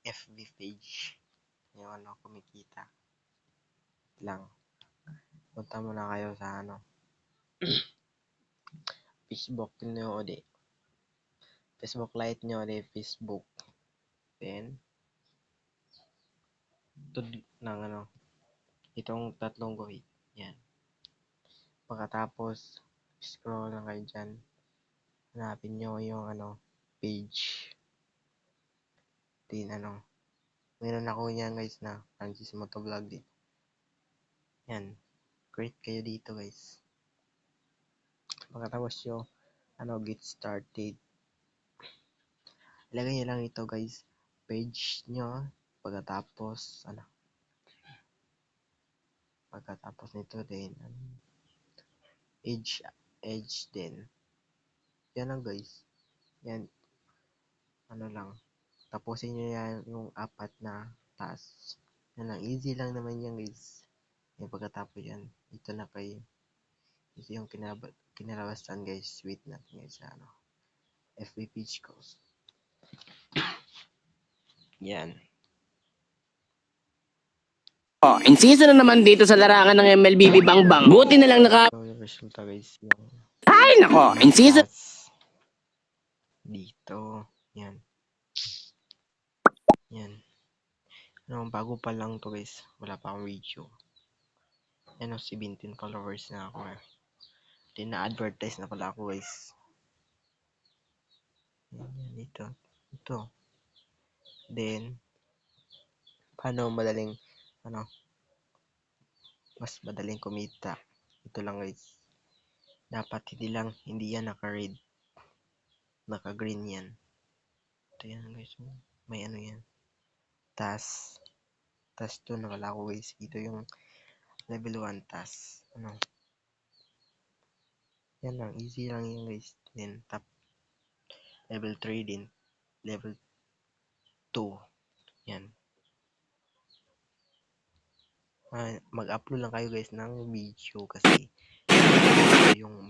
FB page. Yung kumikita lang. Punta muna kayo sa Facebook nyo o di. Facebook Lite nyo o di Facebook. Then, ng itong tatlong guhit. Yan. Pagkatapos, scroll lang kayo dyan. Hanapin nyo yung page. Then meron ako yan guys na Francis Motovlog din. Yan. Create kayo dito guys. Pagkatapos yung get started. Ilagay nyo lang ito guys. Page nyo. Pagkatapos pagkatapos nito din age din. Yan lang guys. Yan. Lang. Tapusin nyo yan yung 4 na task. Yan lang. Easy lang naman yan guys. Yung pagkatapos yan. Ito na kayo. Ito yung kinalabasan guys. Wait natin guys sa FB page ko. Yan. Insisa na naman dito sa larangan ng MLBB Bangbang. Buti na lang So, yung resulta guys. Ay, nako. Insisa. Dito. Yan. Yan. Bago pa lang to guys. Wala pa akong video. Yan 17 followers na ako eh. Then na-advertise na pala ako guys. Yan, dito. Ito. Then, paano madaling, mas madaling kumita. Ito lang guys. Dapat hindi yan naka-red. Naka-green yan. Ito yan guys. May yan. Task 2 na pala ako guys. Ito yung level 1 task. Yan lang. Easy lang yan guys. Then, top level 3 din. Level 2. Yan. Mag-upload lang kayo guys ng video kasi yung